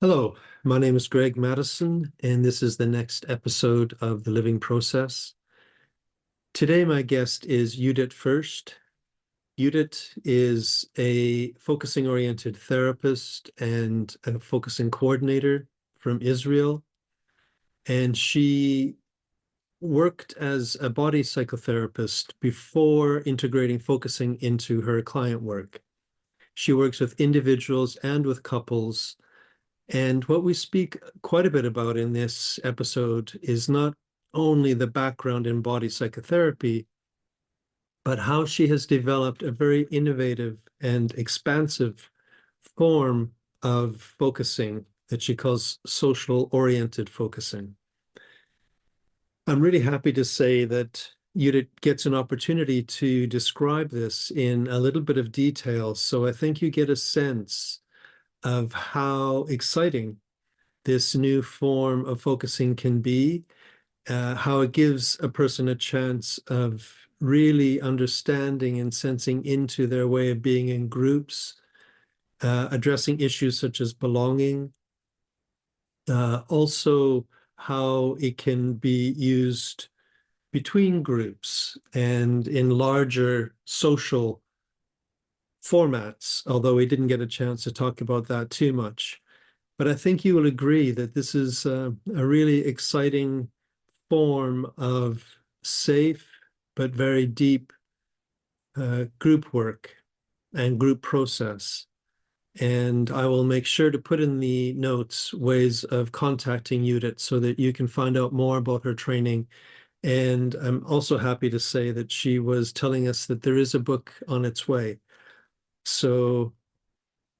Hello, my name is Greg Madison, and this is the next episode of The Living Process. Today, my guest is Yehudit First. Yehudit is a focusing-oriented therapist and a focusing coordinator from Israel, and she worked as a body psychotherapist before integrating focusing into her client work. She works with individuals and with couples. And what we speak quite a bit about in this episode is not only the background in body psychotherapy, but how she has developed a very innovative and expansive form of focusing that she calls social-oriented focusing. I'm really happy to say that Yehudit gets an opportunity to describe this in a little bit of detail. So I think you get a sense of how exciting this new form of focusing can be, how it gives a person a chance of really understanding and sensing into their way of being in groups, addressing issues such as belonging, also how it can be used between groups and in larger social formats, although we didn't get a chance to talk about that too much. But I think you will agree that this is a really exciting form of safe but very deep group work and group process. And I will make sure to put in the notes ways of contacting Yehudit so that you can find out more about her training. And I'm also happy to say that she was telling us that there is a book on its way. So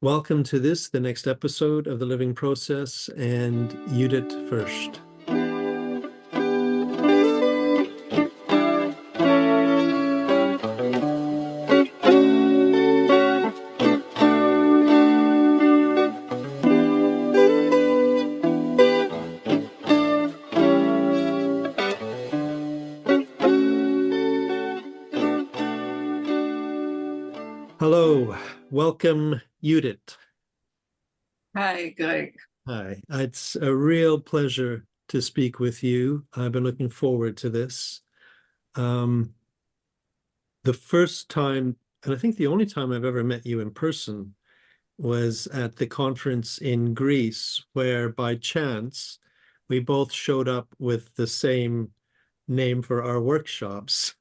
welcome to this, the next episode of The Living Process, and Yehudit First. Hello, welcome, Yehudit. Hi, Greg. Hi, it's a real pleasure to speak with you. I've been looking forward to this. Um, the first time, and I think the only time I've ever met you in person, was at the conference in Greece, where by chance we both showed up with the same name for our workshops.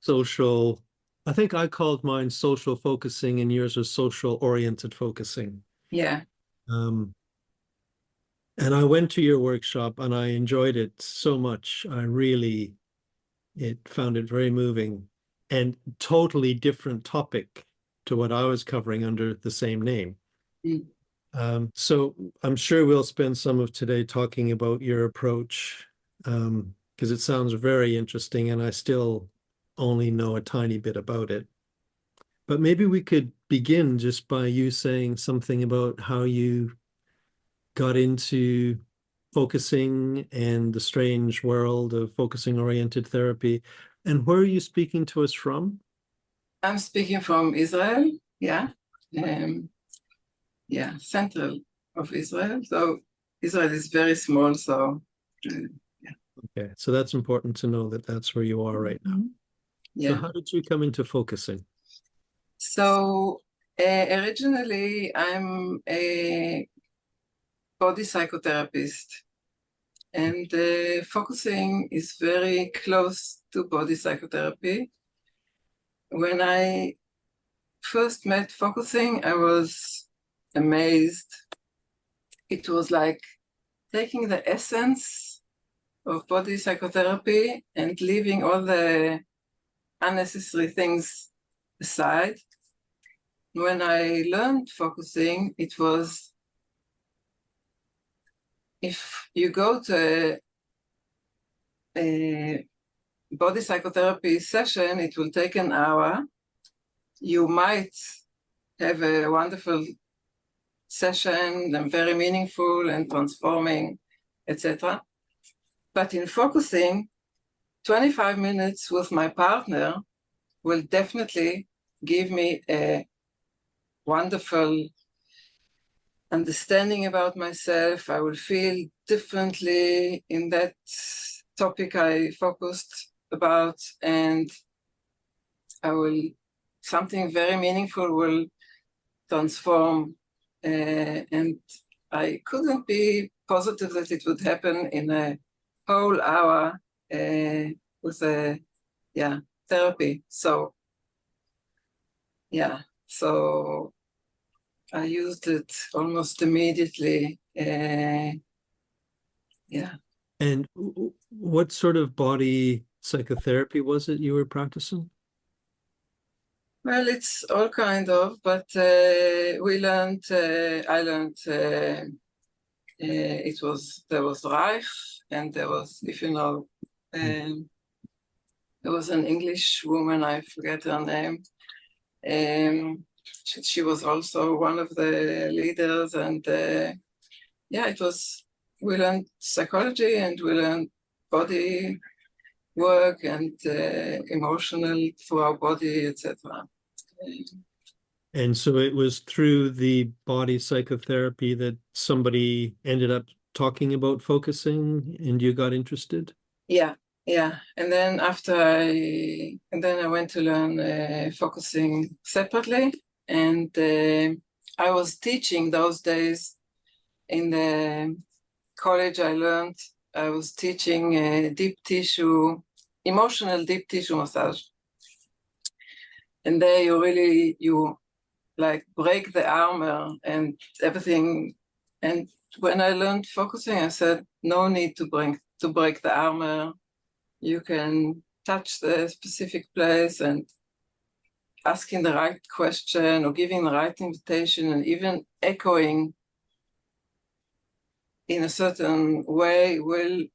Social, I think I called mine social focusing and yours was social oriented focusing. Yeah. Um, and I went to your workshop and I enjoyed it so much. It found it very moving and totally different topic to what I was covering under the same name. Mm. So I'm sure we'll spend some of today talking about your approach, because it sounds very interesting and I still only know a tiny bit about it. But maybe we could begin just by you saying something about how you got into focusing and the strange world of focusing oriented therapy. And where are you speaking to us from? I'm speaking from Israel. Yeah. Central of Israel. So Israel is very small. So, yeah. Okay, so that's important to know that that's where you are right now. So Yeah. how did you come into focusing? So, originally, I'm a body psychotherapist, and focusing is very close to body psychotherapy. When I first met focusing, I was amazed. It was like taking the essence of body psychotherapy and leaving all the unnecessary things aside. When I learned focusing, it was, if you go to a body psychotherapy session, it will take an hour. You might have a wonderful session and very meaningful and transforming, etc. But in focusing, 25 minutes with my partner will definitely give me a wonderful understanding about myself. I will feel differently in that topic I focused about, and something very meaningful will transform. And I couldn't be positive that it would happen in a whole hour with a therapy. So I used it almost immediately. And what sort of body psychotherapy was it you were practicing? Well, it's all kind of, but I learned, there was Reich, and there was, if you know, there was an English woman, I forget her name. She was also one of the leaders, and we learned psychology, and we learned body work and emotional through our body, etc. And so it was through the body psychotherapy that somebody ended up talking about focusing and you got interested? Yeah. And then I went to learn focusing separately, and I was teaching those days in the college. I was teaching emotional deep tissue massage. And there you like break the armor and everything. And when I learned focusing, I said, no need to break the armor. You can touch the specific place and asking the right question or giving the right invitation and even echoing in a certain way will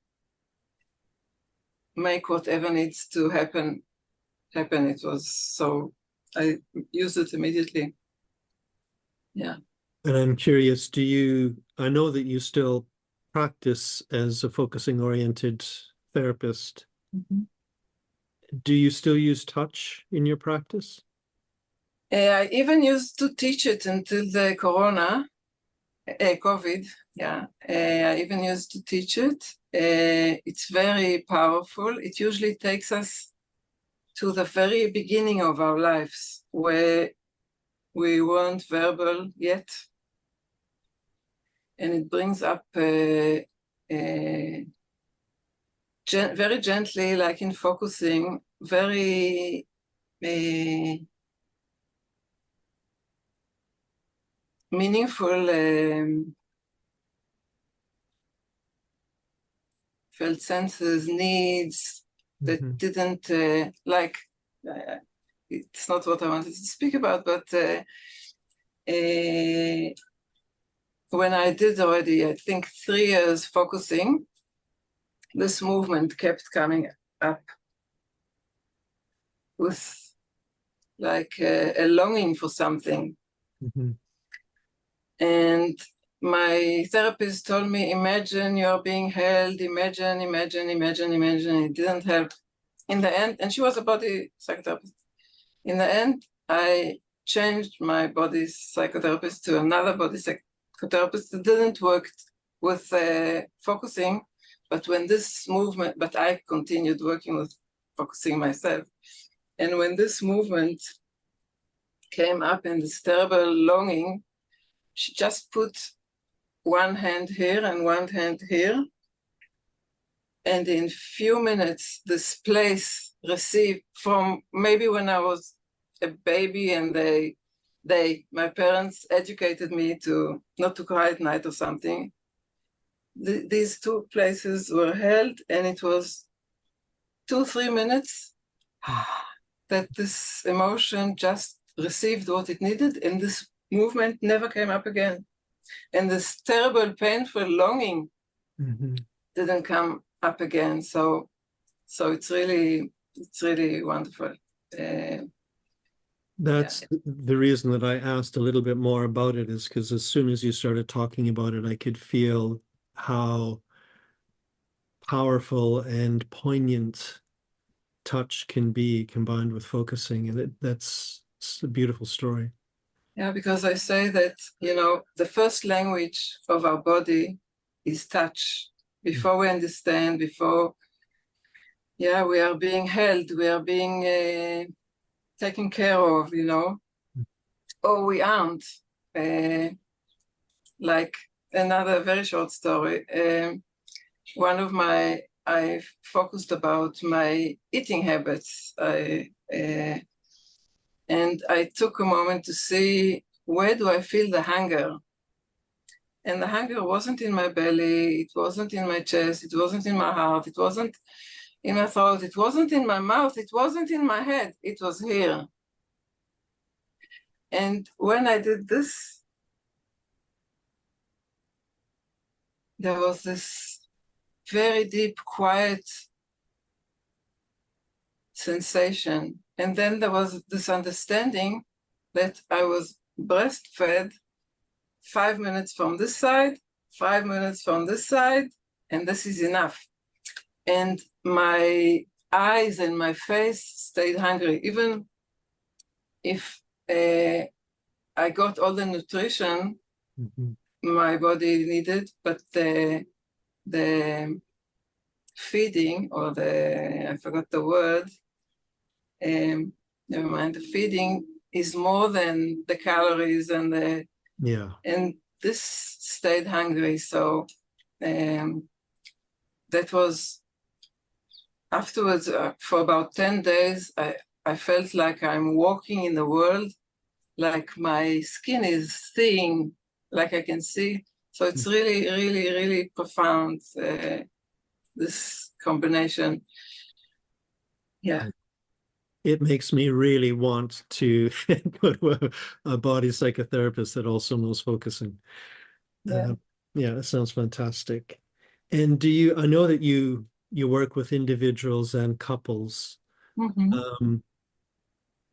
make whatever needs to happen. It was so I used it immediately. Yeah. And I'm curious, I know that you still practice as a focusing oriented therapist. Mm-hmm. Do you still use touch in your practice? I even used to teach it until the COVID. Yeah, I even used to teach it. It's very powerful. It usually takes us to the very beginning of our lives where we weren't verbal yet. And it brings up very gently, like in focusing, very meaningful felt senses, needs that didn't it's not what I wanted to speak about, but when I did already, I think 3 years focusing, this movement kept coming up with like a longing for something. Mm-hmm. And my therapist told me, imagine you're being held, imagine. It didn't help. In the end, and she was a body psychotherapist. In the end, I changed my body psychotherapist to another body psychotherapist that didn't work with focusing, but I continued working with focusing myself. And when this movement came up in this terrible longing, she just put one hand here and one hand here. And in few minutes, this place received from maybe when I was a baby, and my parents educated me to not to cry at night or something. These two places were held, and it was 2-3 minutes that this emotion just received what it needed, and this movement never came up again. And this terrible, painful longing didn't come up again. So it's really wonderful. That's the reason that I asked a little bit more about it, is because as soon as you started talking about it, I could feel how powerful and poignant touch can be combined with focusing. And it's a beautiful story. Yeah, because I say that, the first language of our body is touch. Before we understand, before, we are being held, we are being taken care of, or we aren't. Like another very short story. I focused about my eating habits. And I took a moment to see, where do I feel the hunger? And the hunger wasn't in my belly, it wasn't in my chest, it wasn't in my heart, it wasn't in my throat, it wasn't in my mouth, it wasn't in my head, it was here. And when I did this, there was this very deep, quiet sensation. And then there was this understanding that I was breastfed 5 minutes from this side, 5 minutes from this side, and this is enough. And my eyes and my face stayed hungry, even if I got all the nutrition my body needed, but the feeding, or I forgot the word, never mind, the feeding is more than the calories and and this stayed hungry. So that was afterwards, for about 10 days, I felt like I'm walking in the world, like my skin is seeing, like I can see. So it's really, really, really profound, this combination. Yeah. It makes me really want to go to a body psychotherapist that also knows focusing. Yeah. It sounds fantastic. And I know that you work with individuals and couples.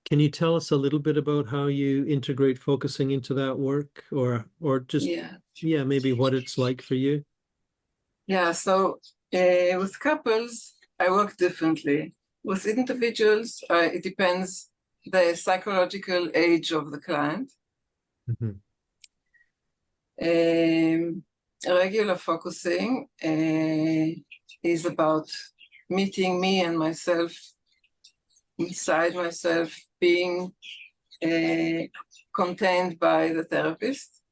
Can you tell us a little bit about how you integrate focusing into that work, or just maybe what it's like for you? Yeah, so with couples, I work differently. With individuals, it depends the psychological age of the client. Regular focusing is about meeting me and myself, inside myself, being contained by the therapist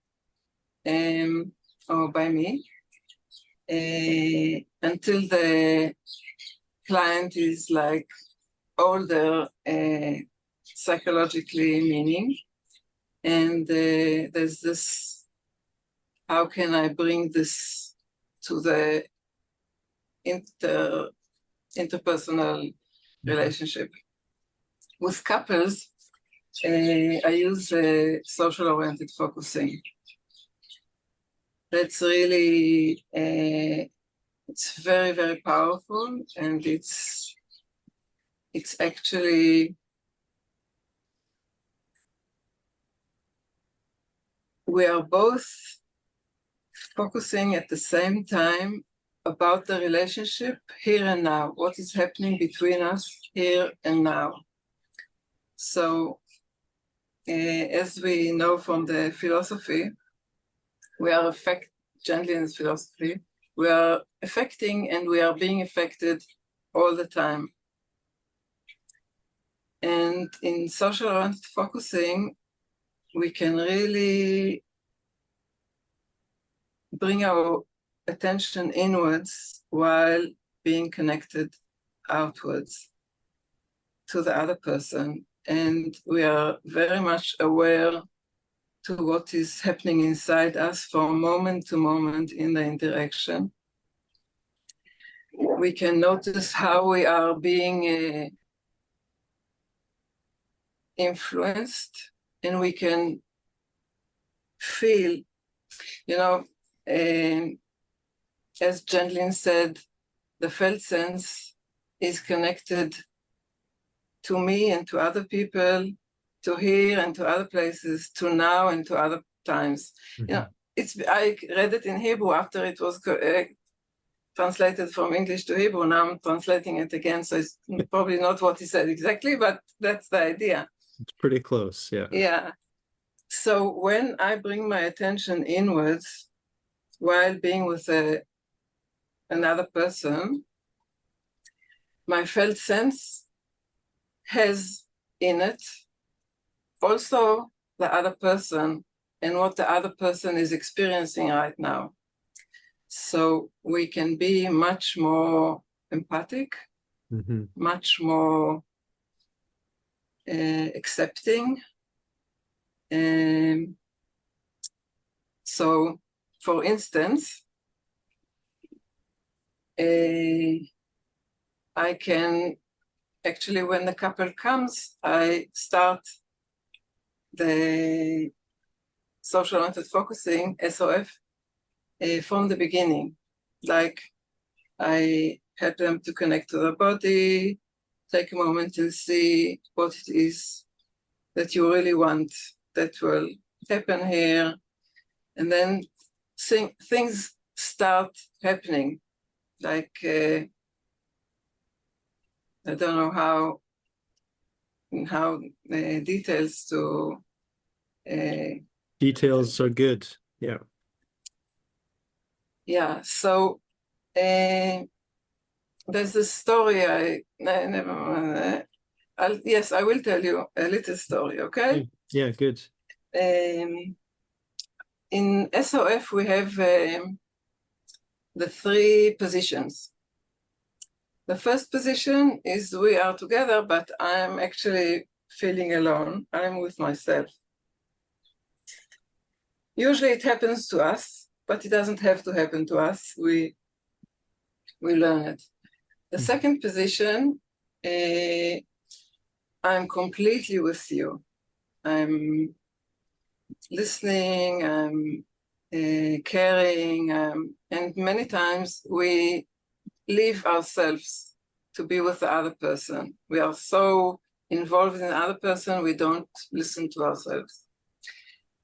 or by me, until the client is like older, psychologically meaning. And there's this, how can I bring this to the interpersonal relationship? With couples, I use social-oriented focusing. That's really, it's very, very powerful, and it's actually, we are both focusing at the same time about the relationship here and now, what is happening between us here and now. So, as we know from the philosophy, we are gently in this philosophy, we are affecting and we are being affected all the time. And in social-oriented focusing, we can really bring our attention inwards while being connected outwards to the other person. And we are very much aware to what is happening inside us from moment to moment in the interaction. We can notice how we are being influenced, and we can feel, as Lynn said, the felt sense is connected to me and to other people, to here and to other places, to now and to other times. I read it in Hebrew after it was translated from English to Hebrew. Now I'm translating it again, so it's probably not what he said exactly, but that's the idea. It's pretty close, yeah. Yeah. So when I bring my attention inwards while being with another person, my felt sense has in it also the other person and what the other person is experiencing right now. So we can be much more empathic, much more accepting. So, for instance, I can actually, when the couple comes, I start the social-oriented focusing, SOF, from the beginning. Like, I help them to connect to their body, take a moment to see what it is that you really want that will happen here. And then things start happening. Like, I don't know how details to... Details are good, yeah. Yeah, so there's a story yes, I will tell you a little story, okay? Yeah, good. In SOF, we have the 3 positions. The first position is we are together, but I'm actually feeling alone. I'm with myself. Usually it happens to us, but it doesn't have to happen to us. We learn it. The second position, I'm completely with you. I'm listening, I'm caring, and many times we leave ourselves to be with the other person. We are so involved in the other person, we don't listen to ourselves.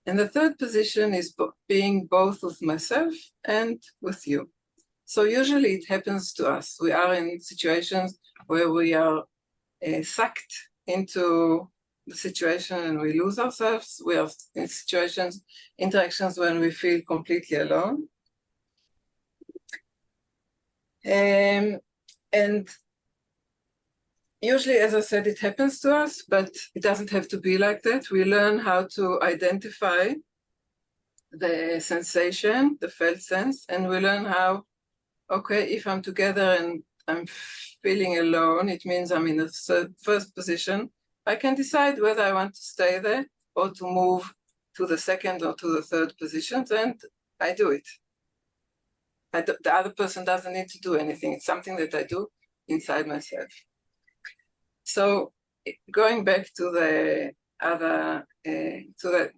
And the third position is being both with myself and with you. So usually it happens to us. We are in situations where we are sucked into the situation and we lose ourselves. We are in interactions when we feel completely alone. And usually, as I said, it happens to us, but it doesn't have to be like that. We learn how to identify the sensation, the felt sense, and we learn how, okay, if I'm together and I'm feeling alone, it means I'm in the first position. I can decide whether I want to stay there or to move to the second or to the third positions, and I do it. The other person doesn't need to do anything. It's something that I do inside myself. So going back to the other, to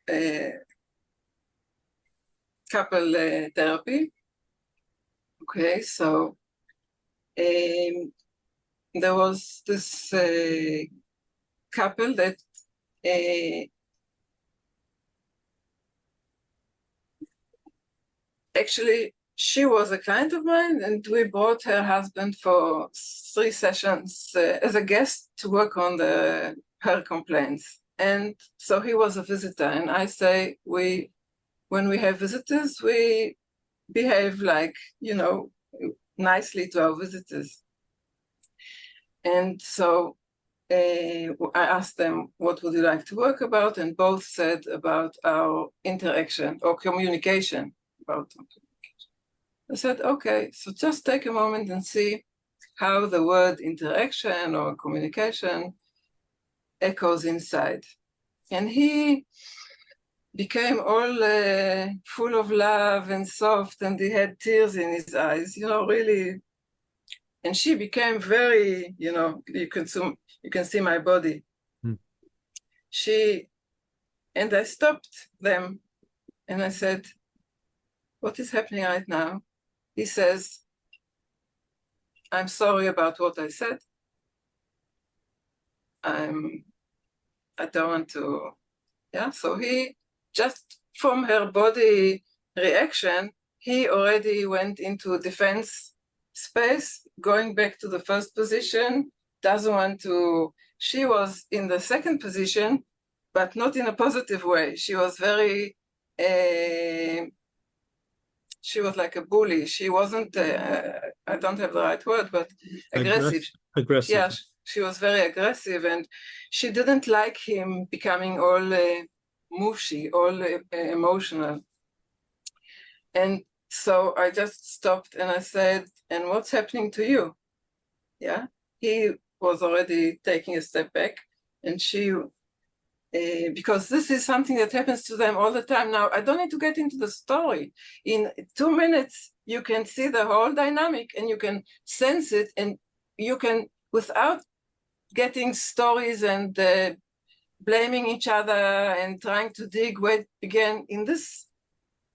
the couple therapy. Okay, so there was this couple that actually, she was a client of mine, and we brought her husband for 3 sessions as a guest to work on her complaints. And so he was a visitor, and I say, when we have visitors, we behave like, nicely to our visitors. And so I asked them, what would you like to work about? And both said about our interaction or communication. I said, okay, so just take a moment and see how the word interaction or communication echoes inside. And he became all full of love and soft, and he had tears in his eyes, really. And she became very, you can see my body. And I stopped them and I said, what is happening right now? He says, I'm sorry about what I said. I don't want to, so he just from her body reaction, he already went into defense space, going back to the first position, doesn't want to, she was in the second position, but not in a positive way. She was very, she was like a bully. She wasn't, I don't have the right word, but aggressive. Aggressive. Yeah, she was very aggressive, and she didn't like him becoming all mushy, all emotional. And so I just stopped and I said, and what's happening to you? Yeah, he was already taking a step back, and she, because this is something that happens to them all the time. Now, I don't need to get into the story. In 2 minutes, you can see the whole dynamic and you can sense it, and you can, without getting stories and blaming each other and trying to dig where it began, in this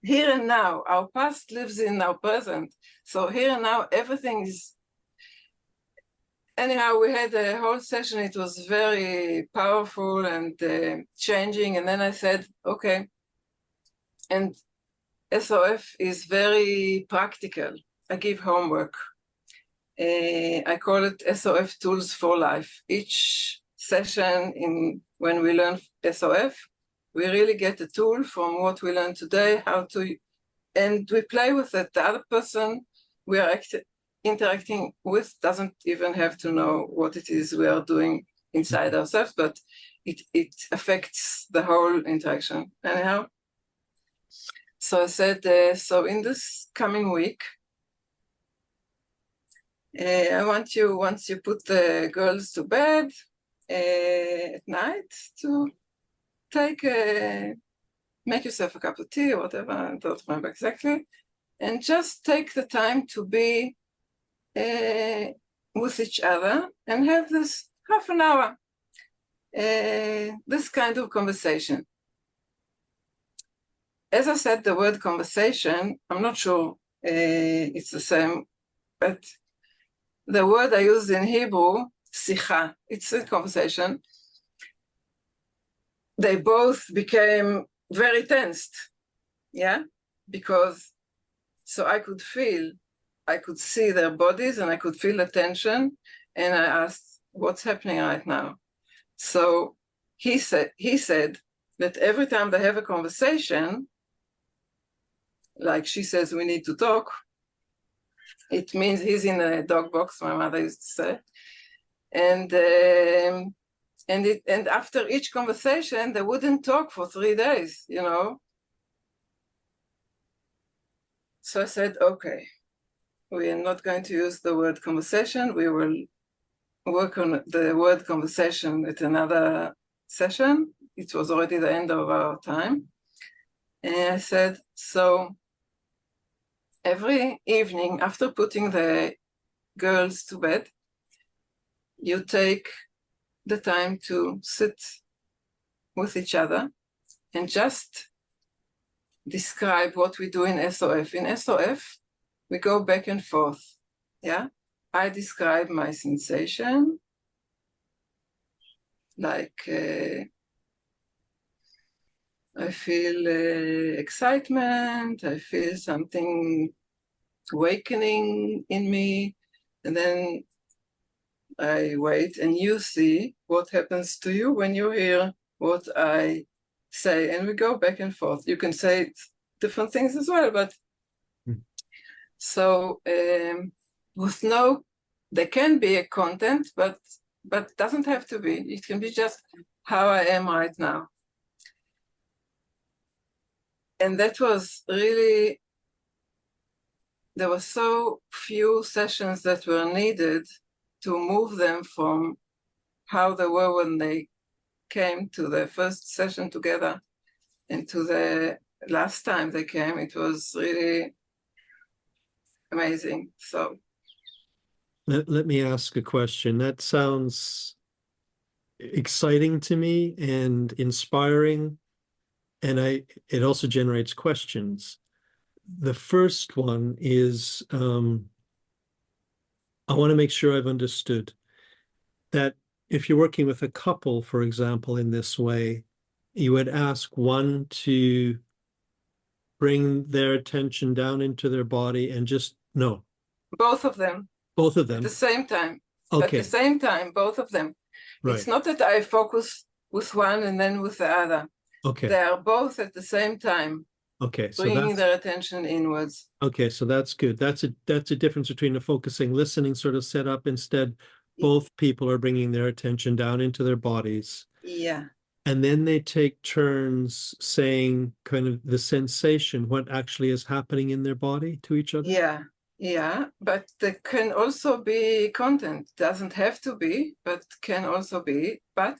here and now, our past lives in our present. So here and now, everything is, anyhow, we had a whole session. It was very powerful and changing. And then I said, okay. And SOF is very practical. I give homework. I call it SOF Tools for Life. Each session when we learn SOF, we really get a tool from what we learned today, and we play with it. The other person we are interacting with doesn't even have to know what it is we are doing inside ourselves, but it affects the whole interaction. Anyhow, so I said, so in this coming week, I want you, once you put the girls to bed at night, to make yourself a cup of tea or whatever, I don't remember exactly, and just take the time to be with each other and have this half an hour, this kind of conversation. As I said, the word conversation, I'm not sure it's the same, but the word I used in Hebrew, sicha, it's a conversation. They both became very tensed, yeah? Because, so I could see their bodies and I could feel the tension, and I asked, what's happening right now? So he said that every time they have a conversation, like she says, we need to talk, it means he's in a dog box, my mother used to say. And after each conversation, they wouldn't talk for 3 days, you know. So I said, okay, we are not going to use the word conversation. We will work on the word conversation at another session. It was already the end of our time. And I said, so every evening after putting the girls to bed, you take the time to sit with each other and just describe what we do in SOF. In SOF, we go back and forth, yeah? I describe my sensation, like I feel excitement, I feel something awakening in me, and then I wait, and you see what happens to you when you hear what I say, and we go back and forth. You can say different things as well, but so with no, there can be a content, but doesn't have to be. It can be just how I am right now. And that was really, there were so few sessions that were needed to move them from how they were when they came to the first session together and to the last time they came. It was really amazing. So let me ask a question. That sounds exciting to me and inspiring, and it also generates questions. The first one is, I want to make sure I've understood that if you're working with a couple, for example, in this way, you would ask one to bring their attention down into their body and just no. Both of them. Both of them. At the same time. Okay. At the same time, both of them. Right. It's not that I focus with one and then with the other. Okay. They are both at the same time. Okay. So bringing that's their attention inwards. okay. So that's good. That's a difference between a focusing, listening sort of setup. Instead, both people are bringing their attention down into their bodies. Yeah. And then they take turns saying kind of the sensation, what actually is happening in their body to each other. Yeah. Yeah. But there can also be content. Doesn't have to be, but can also be. But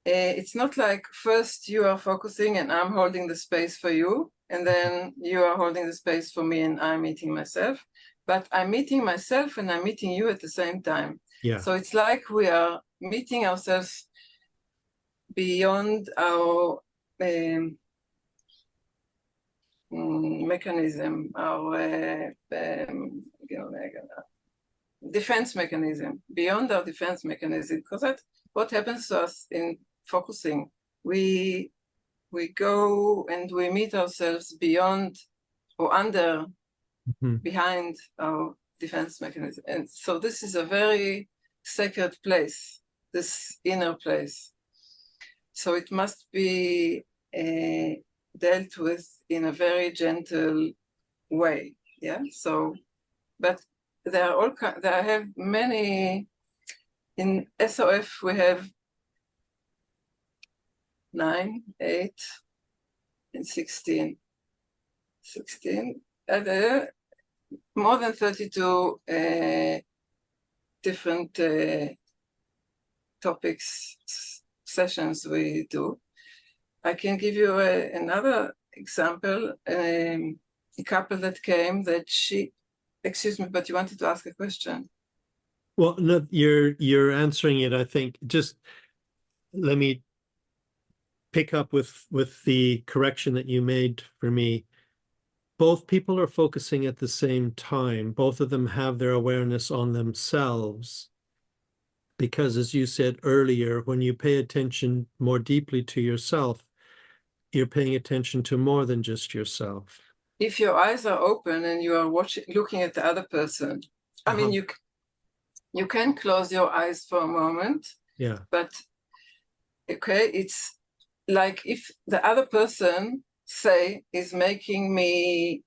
it's not like first you are focusing and I'm holding the space for you, and then you are holding the space for me and I'm meeting myself. But I'm meeting myself and I'm meeting you at the same time. Yeah. So it's like we are meeting ourselves beyond our mechanism, our defense mechanism, beyond our defense mechanism, because that's what happens to us in focusing. We go and we meet ourselves beyond or under, behind our defense mechanism. And so this is a very sacred place, this inner place. So it must be dealt with in a very gentle way. Yeah. So, but there are I have many. In SOF we have 9, 8, and 16. 16. More than 32 different topics, sessions we do. I can give you another example. A couple that came that excuse me, but you wanted to ask a question. Well, no, you're answering it. I think just let me pick up with the correction that you made for me. Both people are focusing at the same time. Both of them have their awareness on themselves. Because as you said earlier, when you pay attention more deeply to yourself, you're paying attention to more than just yourself. If your eyes are open and you are looking at the other person, I mean, you can close your eyes for a moment. Yeah. But okay, it's like if the other person, say, is making me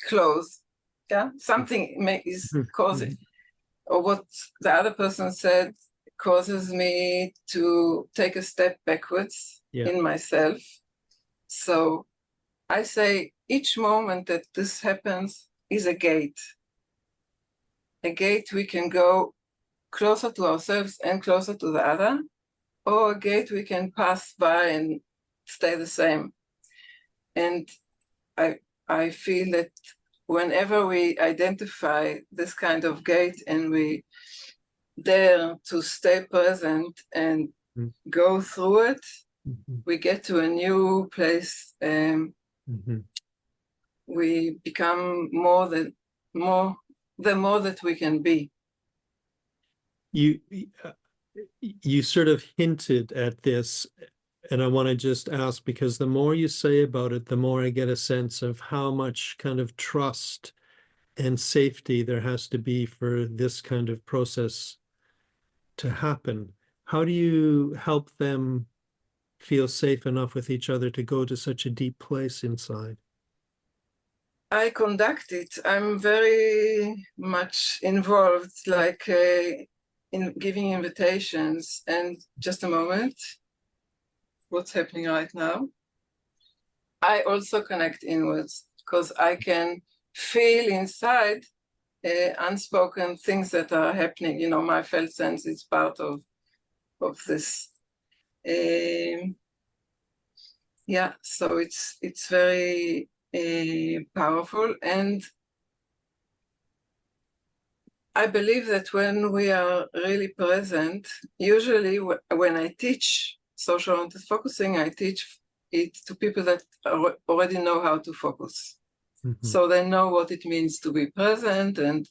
close, yeah, something is causing, or what the other person said causes me to take a step backwards in myself. So I say each moment that this happens is a gate. A gate we can go closer to ourselves and closer to the other, or a gate we can pass by and stay the same. And I feel that whenever we identify this kind of gate and we dare to stay present and go through it, we get to a new place. We become the more that we can be. You sort of hinted at this, and I want to just ask, because the more you say about it, the more I get a sense of how much kind of trust and safety there has to be for this kind of process to happen. How do you help them feel safe enough with each other to go to such a deep place inside? I conduct it. I'm very much involved, like in giving invitations. And just a moment, what's happening right now? I also connect inwards because I can feel inside unspoken things that are happening. You know, my felt sense is part of this. Yeah, so it's very powerful, and I believe that when we are really present, usually when I teach social-oriented focusing, I teach it to people that already know how to focus. So they know what it means to be present, and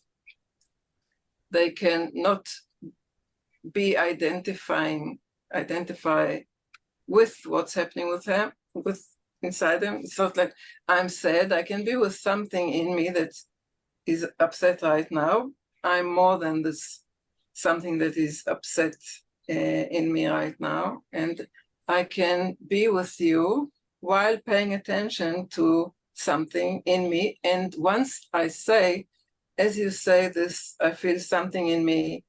they can not be identify with what's happening with them, inside them. It's not like I'm sad. I can be with something in me that is upset right now. I'm more than this something that is upset in me right now, and I can be with you while paying attention to something in me. And once I say, as you say this, I feel something in me,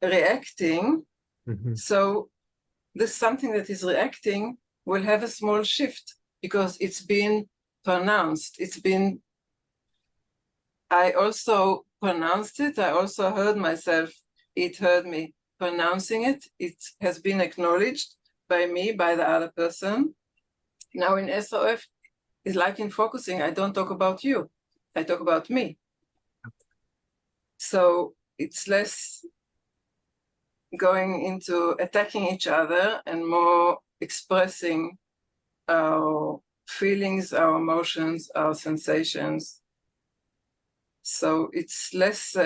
reacting. Mm-hmm. So this something that is reacting will have a small shift because it's been pronounced. I also pronounced it. I also heard myself. It heard me pronouncing it. It has been acknowledged by me, by the other person. Now in SOF, it's like in focusing, I don't talk about you. I talk about me. So it's less going into attacking each other and more expressing our feelings, our emotions, our sensations. So it's less,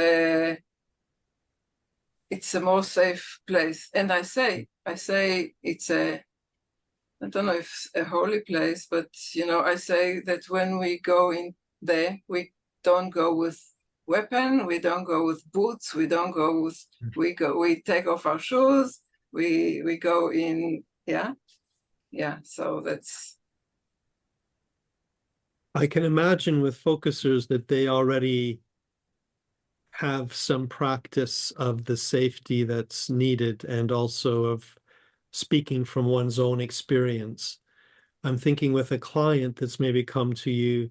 it's a more safe place. And I say it's I don't know if it's a holy place, but, I say that when we go in there, we don't go with weapon, we don't go with boots, we don't go with, we take off our shoes, we go in, so that's. I can imagine with focusers that they already have some practice of the safety that's needed and also of speaking from one's own experience. I'm thinking with a client that's maybe come to you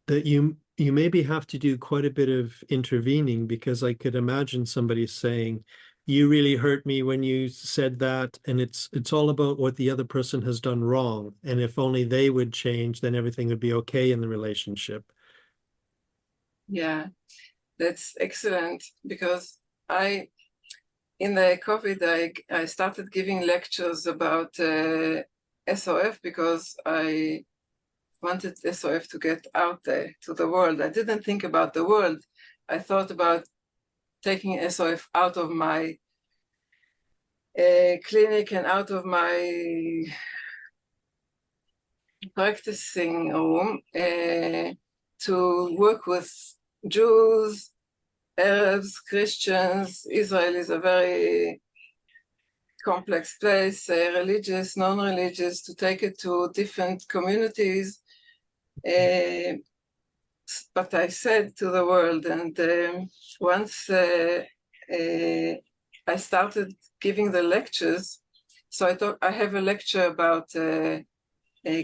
that you maybe have to do quite a bit of intervening, because I could imagine somebody saying, you really hurt me when you said that, and it's all about what the other person has done wrong, and if only they would change, then everything would be okay in the relationship. Yeah, that's excellent, because in the COVID, I started giving lectures about SOF because I wanted SOF to get out there to the world. I didn't think about the world. I thought about taking SOF out of my clinic and out of my practicing room to work with Jews, Arabs, Christians. Israel is a very complex place, religious, non-religious, to take it to different communities. But I said to the world, and once I started giving the lectures, so I thought I have a lecture about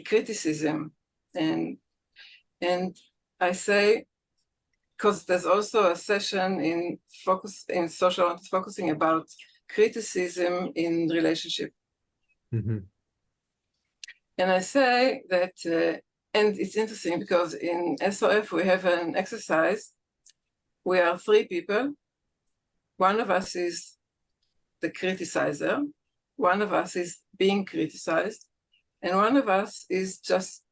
criticism, and I say, because there's also a session in social focusing about criticism in relationship. Mm-hmm. And I say that, and it's interesting because in SOF we have an exercise. We are 3 people. One of us is the criticizer, one of us is being criticized, and one of us is just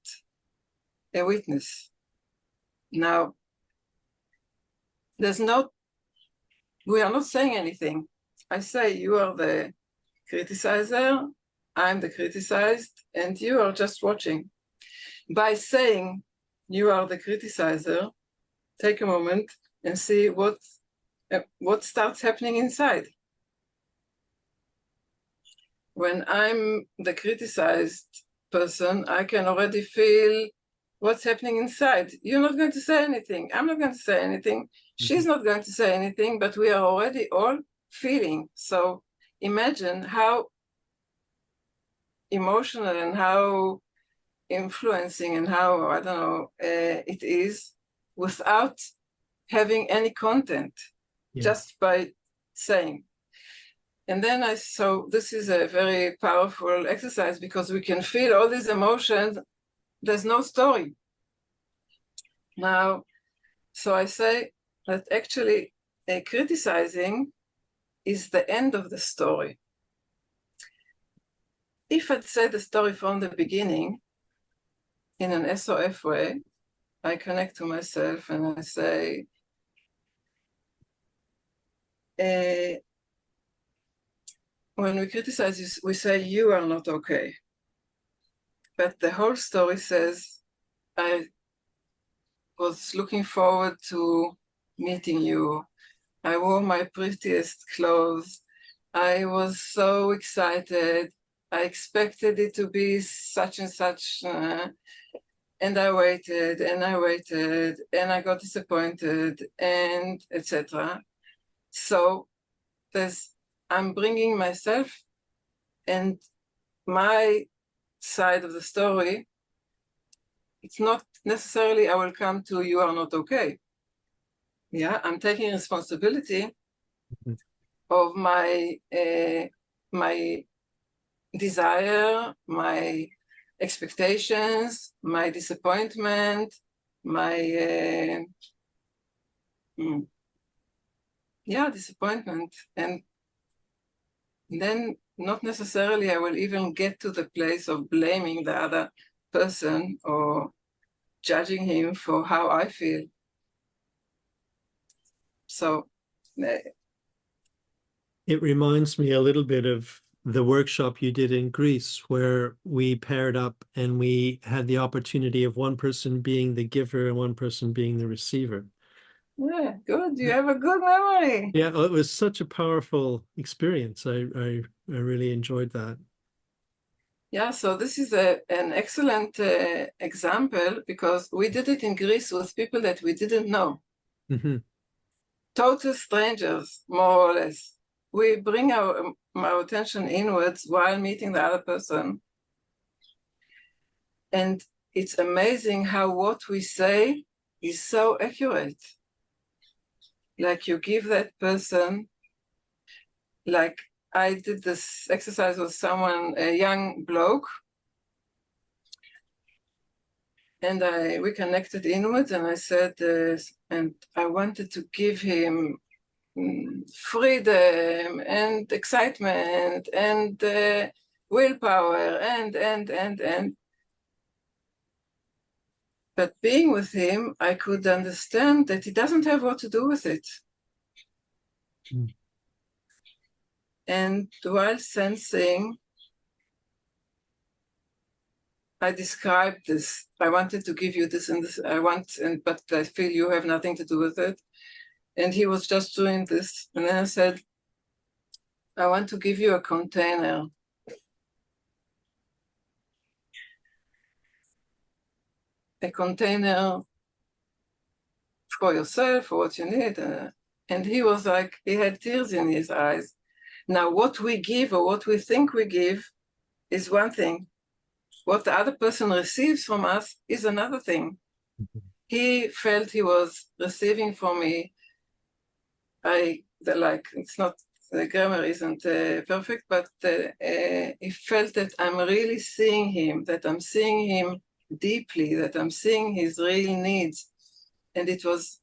a witness. Now, we are not saying anything. I say, you are the criticizer, I'm the criticized, and you are just watching. By saying you are the criticizer, take a moment and see what starts happening inside. When I'm the criticized person, I can already feel what's happening inside. You're not going to say anything. I'm not going to say anything. She's not going to say anything, but we are already all feeling. So imagine how emotional and how influencing and how, I don't know, it is without having any content, just by saying. And then so this is a very powerful exercise because we can feel all these emotions. There's no story. Now, so I say that actually criticizing is the end of the story. If I'd say the story from the beginning in an SOF way, I connect to myself and I say, when we criticize, we say, you are not okay. But the whole story says, I was looking forward to meeting you. I wore my prettiest clothes. I was so excited. I expected it to be such and such, and I waited and I waited and I got disappointed and etc. So I'm bringing myself and my side of the story. It's not necessarily I will come to you are not okay. Yeah, I'm taking responsibility of my desire, my expectations, my disappointment, my disappointment, and then not necessarily I will even get to the place of blaming the other person or judging him for how I feel. So it reminds me a little bit of the workshop you did in Greece, where we paired up and we had the opportunity of one person being the giver and one person being the receiver. yeah, good. You have a good memory. Yeah, it was such a powerful experience. I really enjoyed that. Yeah, so this is an excellent example because we did it in Greece with people that we didn't know. Mm-hmm. Total strangers, more or less. We bring our attention inwards while meeting the other person. And it's amazing how what we say is so accurate. Like you give that person, like I did this exercise with someone, a young bloke, and we connected inwards, and I said, and I wanted to give him freedom and excitement and willpower and. But being with him, I could understand that he doesn't have what to do with it. Mm. And while sensing, I described this. I wanted to give you this and this. But I feel you have nothing to do with it. And he was just doing this. And then I said, I want to give you a container. A container for yourself, for what you need. And he was like, he had tears in his eyes. Now, what we give or what we think we give is one thing. What the other person receives from us is another thing. Mm-hmm. He felt he was receiving from me. It's not, the grammar isn't perfect, but he felt that I'm really seeing him, that I'm seeing him deeply, that I'm seeing his real needs. And it was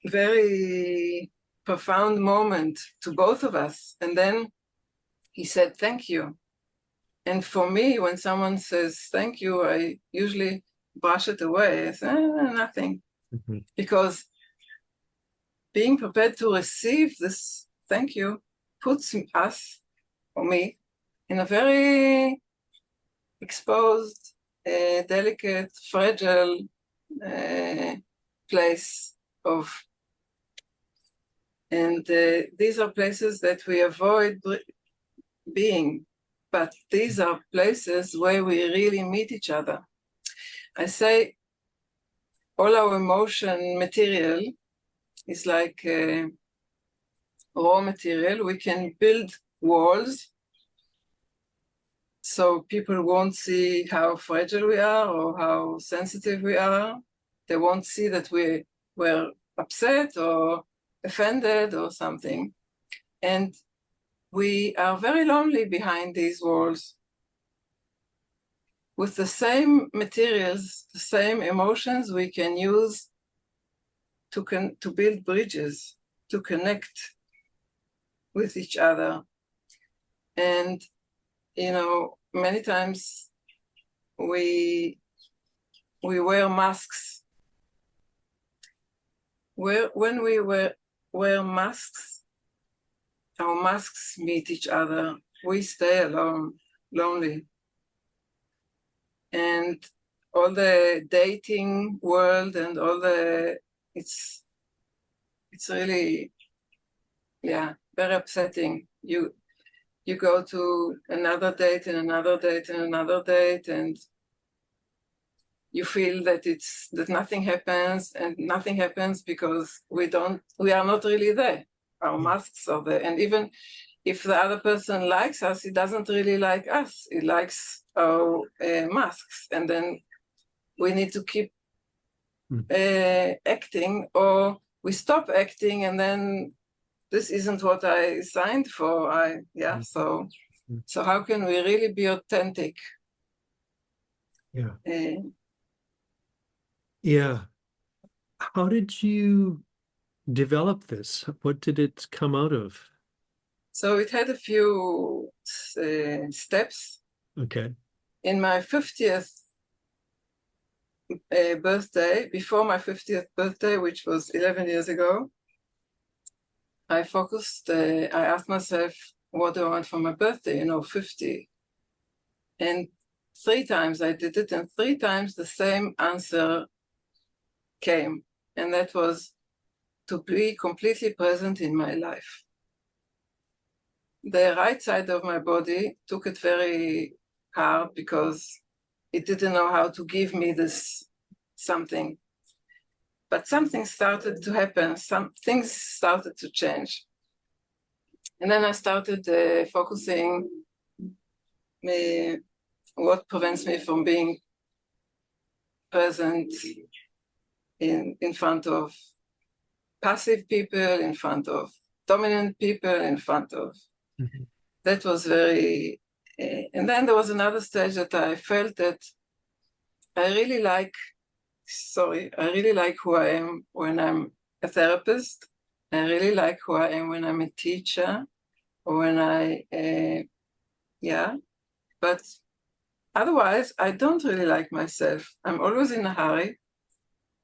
very profound moment to both of us. And then he said, thank you. And for me, when someone says thank you, I usually brush it away. I say, nothing. Mm-hmm. Because being prepared to receive this thank you puts us, or me, in a very exposed, delicate, fragile place of, and these are places that we avoid being, but these are places where we really meet each other. I say all our emotion material is like raw material. We can build walls so people won't see how fragile we are or how sensitive we are. They won't see that we were upset or offended or something. And we are very lonely behind these walls. With the same materials, the same emotions, we can use to build bridges, to connect with each other. And, you know, many times we wear masks. When we wear masks, our masks meet each other. We stay alone, lonely. And all the dating world and all the, it's really, yeah, very upsetting. You go to another date and another date and another date, and you feel that nothing happens, and nothing happens because we are not really there. Our masks are there, and even if the other person likes us, he doesn't really like us. He likes our masks, and then we need to keep acting, or we stop acting, and then this isn't what I signed for. So how can we really be authentic? Yeah. How did you develop this? What did it come out of? So it had a few steps. Okay. In my 50th birthday, before my 50th birthday, which was 11 years ago, I asked myself, what do I want for my birthday, 50. And 3 times I did it, and 3 times the same answer came. And that was to be completely present in my life. The right side of my body took it very hard because it didn't know how to give me this something. But something started to happen, some things started to change. And then I started focusing what prevents me from being present in front of passive people, in front of dominant people, in front of... That was very... and then there was another stage that I felt that I really like who I am when I'm a therapist. I really like who I am when I'm a teacher, or when but otherwise I don't really like myself. I'm always in a hurry.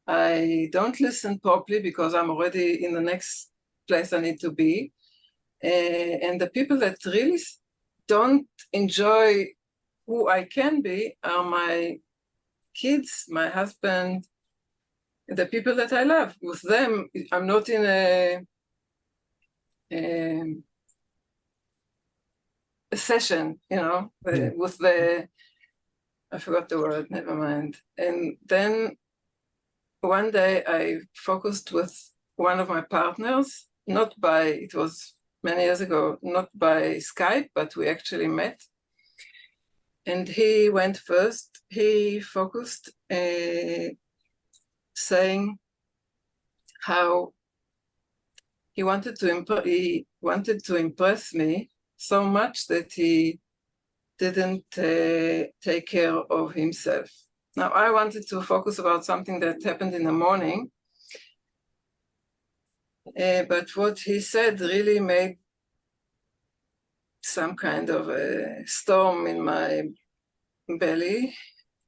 I don't listen properly because I'm already in the next place I need to be. And the people that really don't enjoy who I can be are my kids, my husband, the people that I love. With them, I'm not in a session, with the... I forgot the word, never mind. And then one day I focused with one of my partners, it was many years ago, not by Skype, but we actually met. And he went first. He focused, saying how he wanted to impress me so much that he didn't take care of himself. Now, I wanted to focus about something that happened in the morning, but what he said really made some kind of a storm in my belly,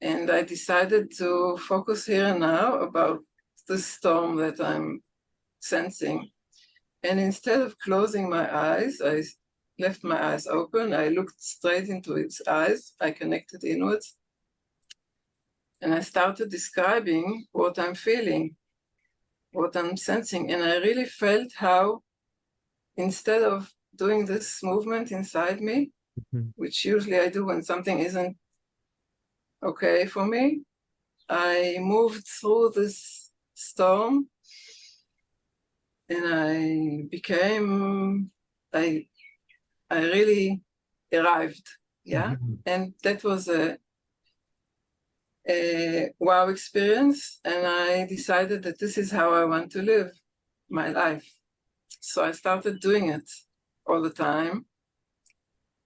and I decided to focus here and now about the storm that I'm sensing. And instead of closing my eyes, I left my eyes open. I looked straight into its eyes. I connected inwards. And I started describing what I'm feeling, what I'm sensing. And I really felt how, instead of doing this movement inside me, which usually I do when something isn't okay for me, I moved through this storm, and I really arrived, and that was a wow experience, and I decided that this is how I want to live my life. So I started doing it all the time,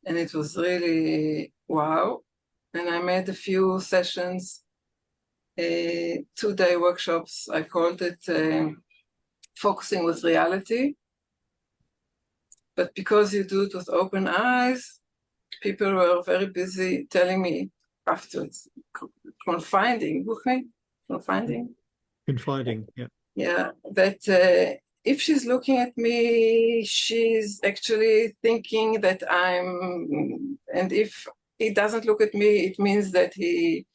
and it was really wow. And I made a few sessions, 2-day workshops. I called it Focusing with Reality. But because you do it with open eyes, people were very busy telling me afterwards, confiding, yeah, that if she's looking at me, she's actually thinking that and if he doesn't look at me, it means that he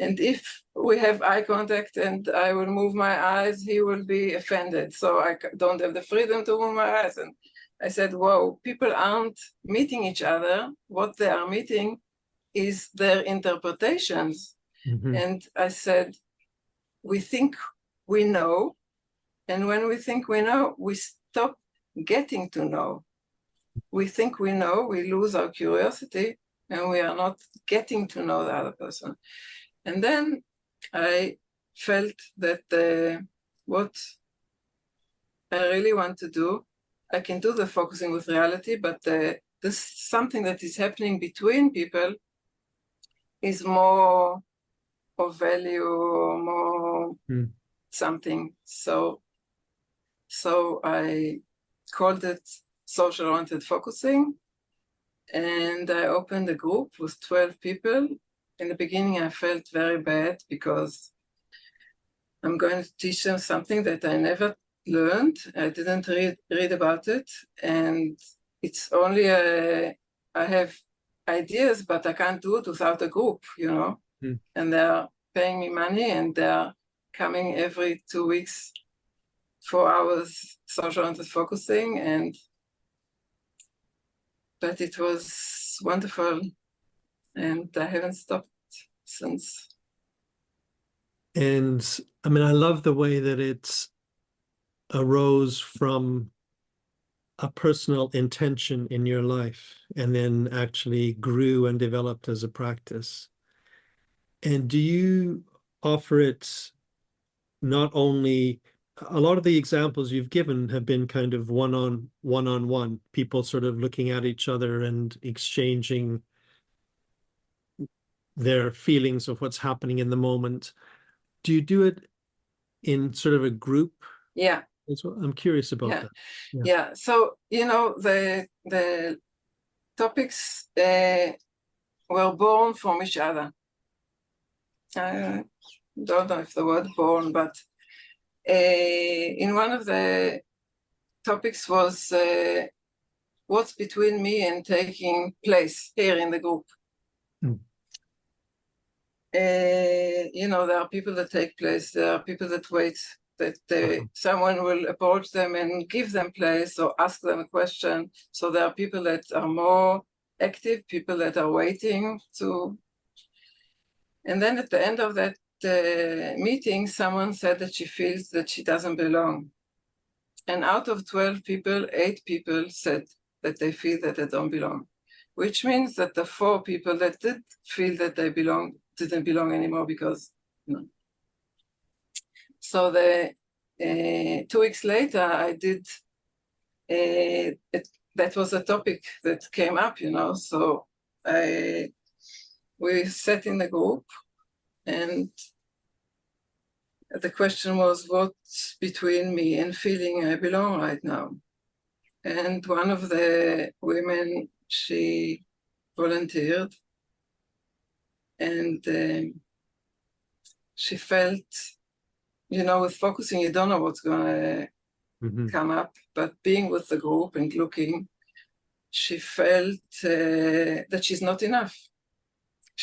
And if we have eye contact and I will move my eyes, he will be offended. So I don't have the freedom to move my eyes. And I said, whoa, people aren't meeting each other. What they are meeting is their interpretations. Mm-hmm. And I said, we think we know. And when we think we know, we stop getting to know. We think we know, we lose our curiosity, and we are not getting to know the other person. And then I felt that what I really want to do, I can do the focusing with reality, but this something that is happening between people is more of value, more something. So I called it social-oriented focusing, and I opened a group with 12 people. In the beginning, I felt very bad because I'm going to teach them something that I never learned. I didn't read about it, and it's only I have ideas, but I can't do it without a group, you know. And they're paying me money, and they're coming every 2 weeks, 4 hours social-oriented focusing, but it was wonderful, and I haven't stopped since. And I mean, I love the way that it's arose from a personal intention in your life and then actually grew and developed as a practice. And do you offer it not only, a lot of the examples you've given have been kind of one-on-one, people sort of looking at each other and exchanging their feelings of what's happening in the moment. Do you do it in sort of a group? Yeah. I'm curious about that. Yeah. So, you know, the topics were born from each other. I don't know if the word born, but in one of the topics was what's between me and taking place here in the group. You know, there are people that take place, there are people that wait, that someone will approach them and give them place or ask them a question. So there are people that are more active, people that are waiting to. And then at the end of that meeting, someone said that she feels that she doesn't belong. And out of 12 people, 8 people said that they feel that they don't belong, which means that the 4 people that did feel that they belong didn't belong anymore because, you know. So 2 weeks later, I did, that was a topic that came up, you know, so we sat in the group, and the question was, what's between me and feeling I belong right now? And one of the women, she volunteered, and she felt, you know, with focusing, you don't know what's going to come up, but being with the group and looking, she felt that she's not enough.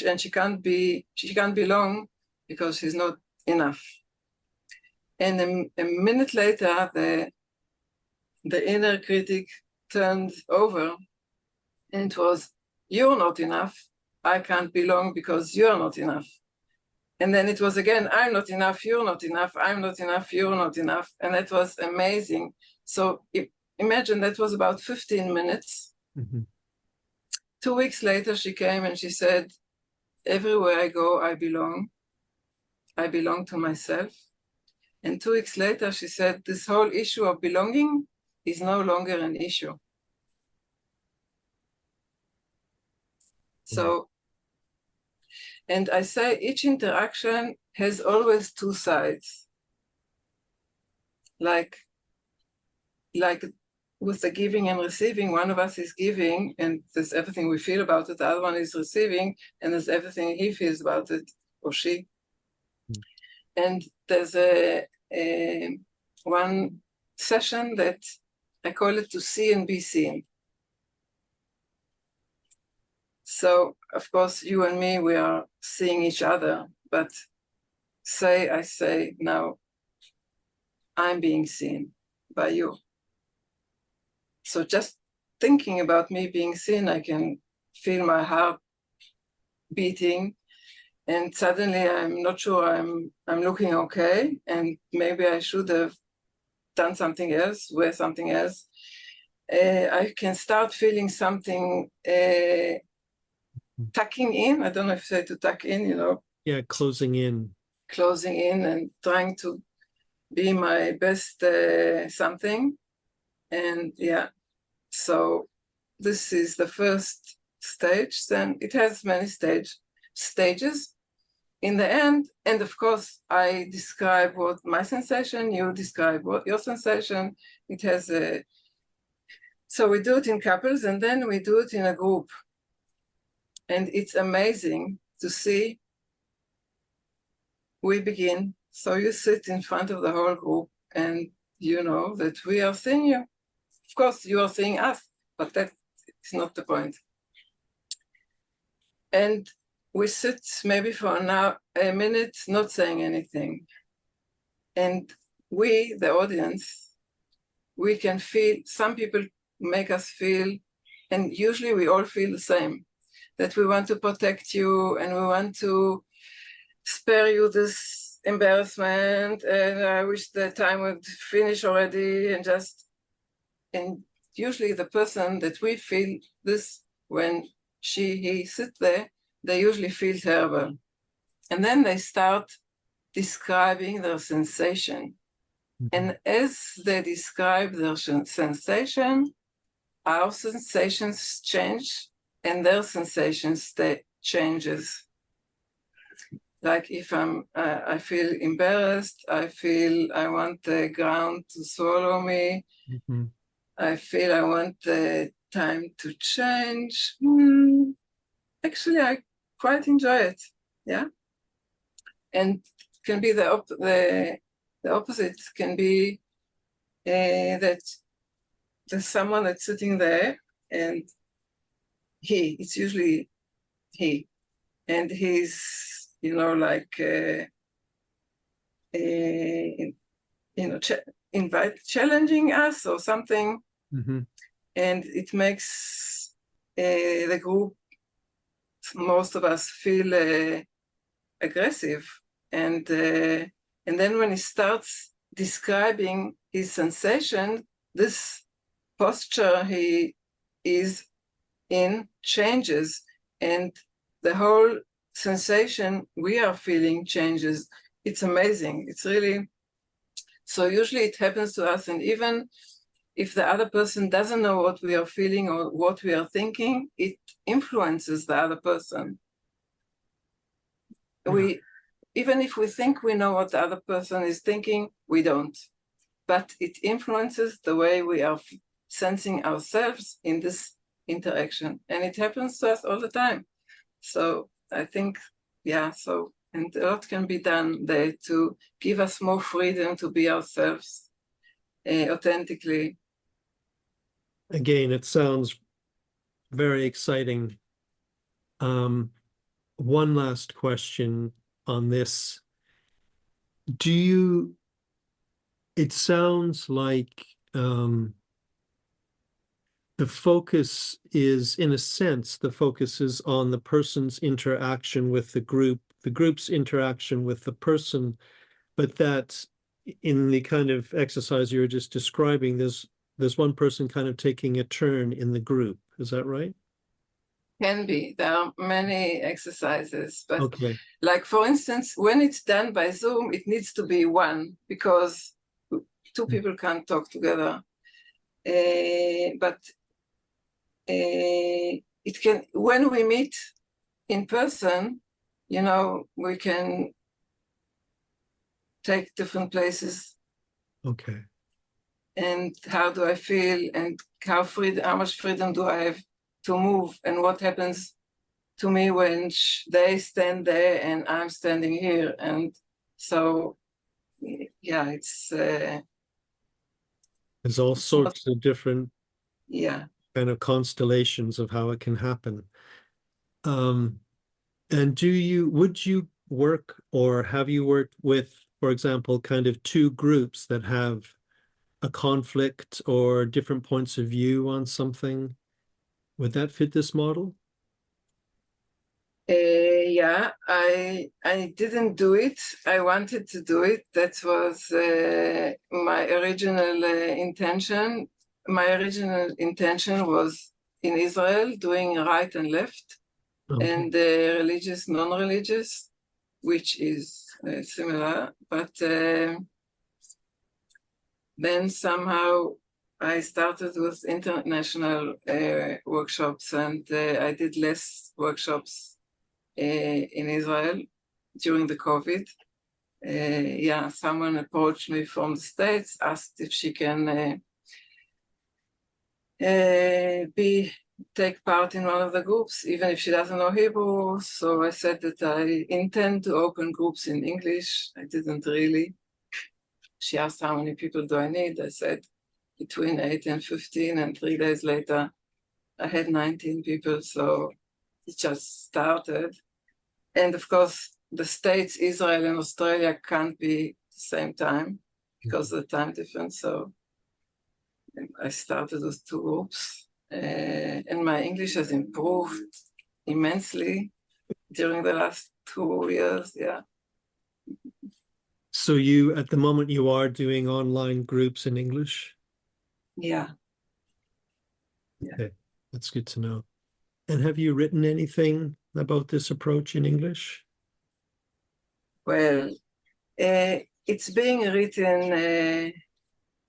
And she can't belong because she's not enough. And a minute later, the inner critic turned over, and it was, you're not enough. I can't belong because you're not enough. And then it was again, I'm not enough, you're not enough, I'm not enough, you're not enough. And that was amazing. So imagine that was about 15 minutes. 2 weeks later, she came and she said, everywhere I go, I belong. I belong to myself. And 2 weeks later, she said, this whole issue of belonging is no longer an issue. So, and I say each interaction has always 2 sides. Like with the giving and receiving, one of us is giving, and there's everything we feel about it, the other one is receiving, and there's everything he feels about it, or she. And there's one session that I call it to see and be seen. So, of course, you and me, we are seeing each other, but I say, now I'm being seen by you. So just thinking about me being seen, I can feel my heart beating, and suddenly I'm not sure I'm looking okay, and maybe I should have done something else, wear something else. I can start feeling something tucking in. I don't know if I say to tuck in, Yeah, closing in and trying to be my best something. And yeah, so this is the first stage. Then it has many stages. In the end, and of course, I describe what my sensation, you describe what your sensation. It has a, so we do it in couples, and then we do it in a group. And it's amazing to see. We begin. So you sit in front of the whole group, and you know that we are seeing you. Of course, you are seeing us, but that is not the point. And we sit maybe for a minute, not saying anything. And we, the audience, we can feel, some people make us feel, and usually we all feel the same, that we want to protect you and we want to spare you this embarrassment, and I wish the time would finish already, and usually the person that we feel this when he sit there, they usually feel terrible. And then they start describing their sensation. And as they describe their sensation, our sensations change and their sensations changes. Like if I feel embarrassed, I feel I want the ground to swallow me. Mm-hmm. I feel I want the time to change. Actually, I quite enjoy it. Yeah, and it can be the opposite. Can be that there's someone that's sitting there, and it's usually he, and he's like challenging us or something. Mm-hmm. And it makes the group, most of us, feel aggressive. And then when he starts describing his sensation, this posture he is in changes, and the whole sensation we are feeling changes. It's amazing. It's really, so usually it happens to us, and even if the other person doesn't know what we are feeling or what we are thinking, it influences the other person. Yeah. Even if we think we know what the other person is thinking, we don't. But it influences the way we are sensing ourselves in this interaction. And it happens to us all the time. So I think, and a lot can be done there to give us more freedom to be ourselves authentically. Again, it sounds very exciting. One last question on this. It sounds like the focus is, in a sense, the focus is on the person's interaction with the group's interaction with the person, but that in the kind of exercise you were just describing, there's one person kind of taking a turn in the group. Is that right? Can be. There are many exercises, but okay. Like, for instance, when it's done by Zoom, it needs to be one, because two people can't talk together. But it can, when we meet in person, we can take different places. Okay. And how do I feel, and how much freedom do I have to move, and what happens to me when they stand there and I'm standing here. And so, yeah, it's there's all sorts of different kind of constellations of how it can happen. And would you work, or have you worked with, for example, kind of two groups that have a conflict or different points of view on something? Would that fit this model? Yeah, I didn't do it. I wanted to do it. That was my original intention. My original intention was in Israel doing right and left, Okay. and religious, non-religious, which is similar. But then somehow I started with international workshops, and I did less workshops in Israel during the COVID. Yeah, someone approached me from the States, asked if she can take part in one of the groups, even if she doesn't know Hebrew. So I said that I intend to open groups in English. I didn't really. She asked how many people do I need. I said between 8 and 15, and 3 days later, I had 19 people. So it just started. And of course, the States, Israel, and Australia can't be at the same time because of the time difference. So I started with 2 groups. And my English has improved immensely during the last 2 years. Yeah. So you, at the moment, you are doing online groups in English? Yeah. Okay, that's good to know. And have you written anything about this approach in English? Well, it's being written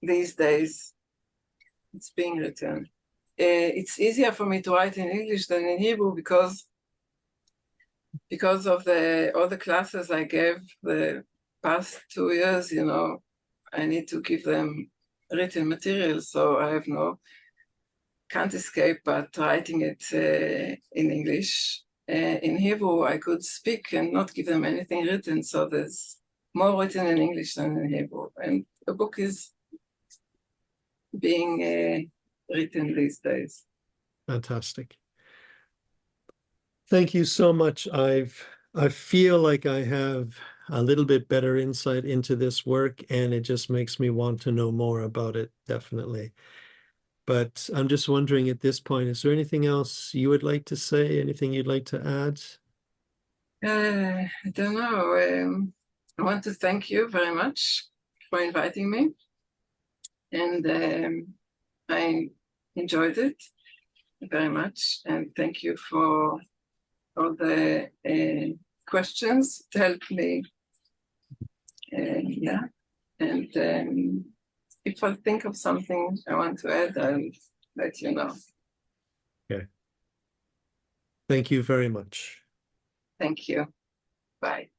these days. It's being written. It's easier for me to write in English than in Hebrew because of all the classes I gave the past 2 years. You know, I need to give them written material, so I can't escape but writing it in English. In Hebrew, I could speak and not give them anything written, so there's more written in English than in Hebrew. And the book is being written these days. Fantastic. Thank you so much. I feel like I have a little bit better insight into this work, and it just makes me want to know more about it, definitely. But I'm just wondering at this point, is there anything else you would like to say? Anything you'd like to add? I don't know. I want to thank you very much for inviting me. And I enjoyed it very much. And thank you for all the questions to help me. Yeah. And if I think of something I want to add, I'll let you know. Okay. Thank you very much. Thank you. Bye.